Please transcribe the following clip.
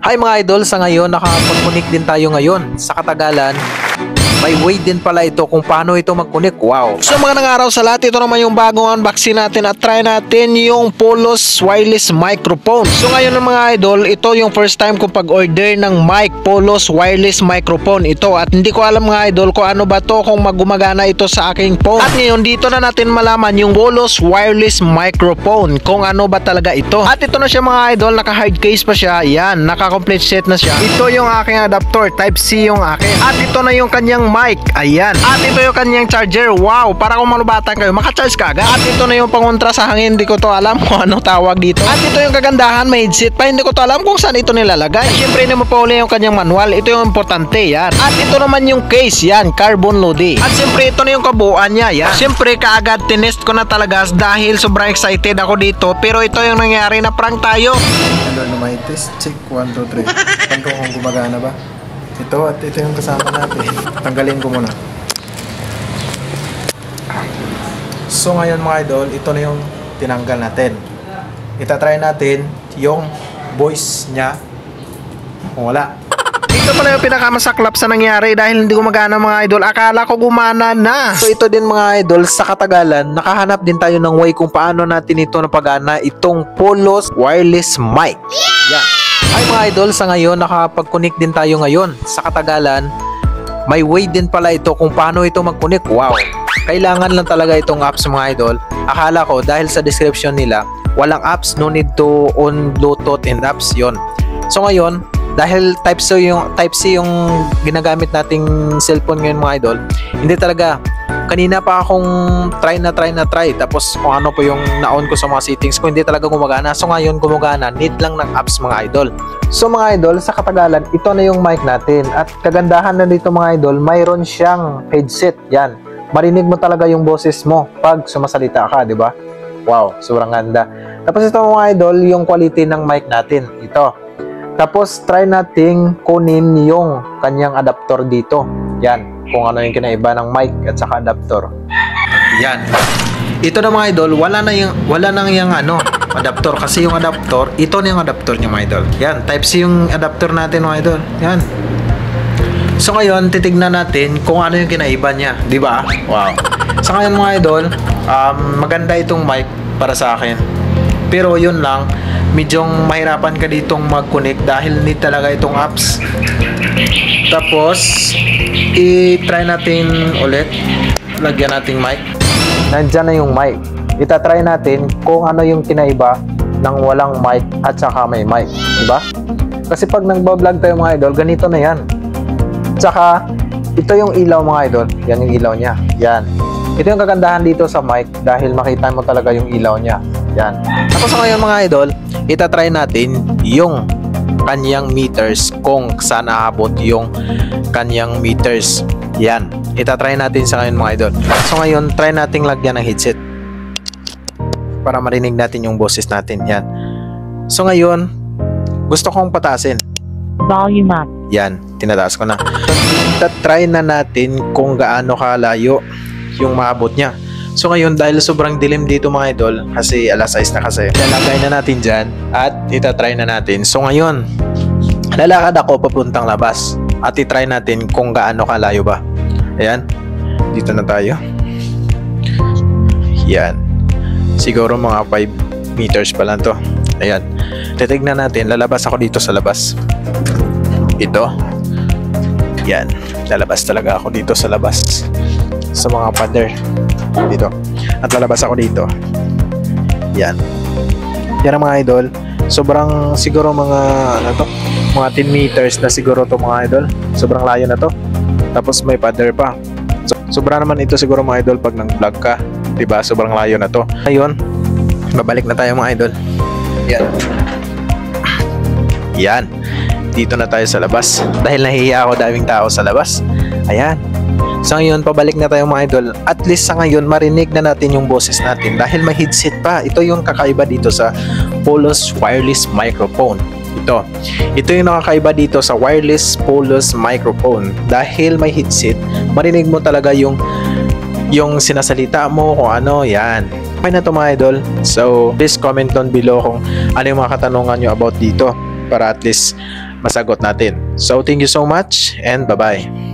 Hi mga idol, sa ngayon nakapag-connect din tayo ngayon. Sa katagalan, may way din pala ito kung paano ito mag-connect. Wow! So mga nangaraw sa lahat, ito naman yung bagong unboxing natin at try natin yung Polos wireless microphone. So ngayon mga idol, ito yung first time ko pag-order ng mic, Polos wireless microphone ito. At hindi ko alam mga idol kung ano ba to, kung magumagana ito sa aking phone. At ngayon dito na natin malaman yung Polos wireless microphone, kung ano ba talaga ito. At ito na siya mga idol, naka-hard case pa siya. Yan, naka-complete set na siya. Ito yung aking adapter, type C yung akin. At ito na yung kanyang mic, ayan. At ito yung kanyang charger. Wow, para kung malubatan kayo, maka-charge ka agad. At ito na yung pangontra sa hangin, hindi ko to alam kung ano tawag dito. At ito yung kagandahan, may headset pa, hindi ko to alam kung saan ito nilalagay. Siyempre hindi mo pa uli yung kanyang manual, ito yung importante, yan. At ito naman yung case, yan, carbon loading. At siyempre ito na yung kabuuan niya, yan. Siyempre kaagad tinest ko na talaga dahil sobrang excited ako dito, pero ito yung nangyari na prank tayo. Hello na may test, check 1, 2, 3. Saan ko kung gumagana ba? Ito at ito yung kasama natin. Tanggalin ko muna. So ngayon mga idol, ito na yung tinanggal natin. Itatry natin yung voice niya kung wala. Ito pala yung pinakamasaklap sa nangyari dahil hindi gumagana mga idol. Akala ko gumana na. So ito din mga idol, sa katagalan, nakahanap din tayo ng way kung paano natin ito napagana, itong Polos wireless mic. Yan. Ay mga idol, sa ngayon nakapag-connect din tayo ngayon. Sa katagalan, may way din pala ito kung paano ito mag-connect. Wow! Kailangan lang talaga itong apps mga idol. Akala ko dahil sa description nila, walang apps, no need to on Bluetooth and apps yon. So ngayon, dahil type C yung ginagamit nating cellphone ngayon mga idol, hindi talaga. Kanina pa akong try tapos kung ano po yung na-on ko sa mga settings ko, hindi talaga gumagana. So ngayon gumagana, need lang ng apps mga idol. So mga idol, sa katagalan, ito na yung mic natin. At kagandahan na dito mga idol, mayroon siyang headset. Yan, marinig mo talaga yung boses mo pag sumasalita ka, di ba? Wow, sobrang ganda. Tapos ito mga idol, yung quality ng mic natin, ito. Tapos try nating kunin yung kanyang adapter dito. Yan, kung ano yung kinaiba ng mic at saka adapter. Yan. Ito na mga idol, wala nang yung adapter, kasi yung adapter, ito na yung adapter niya mga idol. Yan, type C yung adapter natin mga idol. Yan. So ngayon, titignan natin kung ano yung kinaiba niya, di ba? Wow. So ngayon mga idol, maganda itong mic para sa akin. Pero yun lang, medyo mahirapan ka ditong mag-connect dahil need talaga itong apps. Tapos i-try natin ulit, lagyan nating mic. Nandyan na yung mic. Itatry natin kung ano yung kinaiba ng walang mic at saka may mic, diba? Kasi pag nagbablog tayo mga idol, ganito na yan. Tsaka ito yung ilaw mga idol, yan yung ilaw niya. Yan, ito yung kagandahan dito sa mic dahil makita mo talaga yung ilaw niya. Yan. Tapos ngayon mga idol, itatry natin yung kanyang meters, kung saan aabot yung kanyang meters. Yan, itatry natin sa ngayon mga idol. So ngayon, try nating lagyan ng headset para marinig natin yung boses natin. Yan. So ngayon, gusto kong pataasin. Volume up. Yan, tinataas ko na. Itatry na natin kung gaano kalayo yung maabot niya. So ngayon, dahil sobrang dilim dito mga idol, kasi alas 6 na kasi, lalagay na natin dyan at itatry na natin. So ngayon, lalakad ako papuntang labas at itry natin kung gaano kalayo ba. Ayan, dito na tayo. Yan, siguro mga 5 meters pa lang to. Ayan, titignan natin, lalabas ako dito sa labas. Ito, yan, lalabas talaga ako dito sa labas, sa mga pader dito, at lalabas ako dito. Yan, yan ang mga idol. Sobrang siguro mga mga 10 meters na siguro to mga idol. Sobrang layo na to. Tapos may pader pa. Sobra naman ito siguro mga idol pag nag-vlog ka, diba? Sobrang layo na to. Ngayon, babalik na tayo mga idol. Yan, yan, dito na tayo sa labas dahil nahihiya ako, daming tao sa labas. Ayan. So ngayon, pabalik na tayo mga idol. At least sa ngayon, marinig na natin yung boses natin dahil may headset pa. Ito yung kakaiba dito sa Polos wireless microphone. Ito yung nakakaiba dito sa wireless Polos microphone. Dahil may headset, marinig mo talaga yung sinasalita mo kung ano. Yan. Okay na to mga idol. So please comment down below kung ano yung mga katanungan nyo about dito. para at least masagot natin. So thank you so much and bye-bye.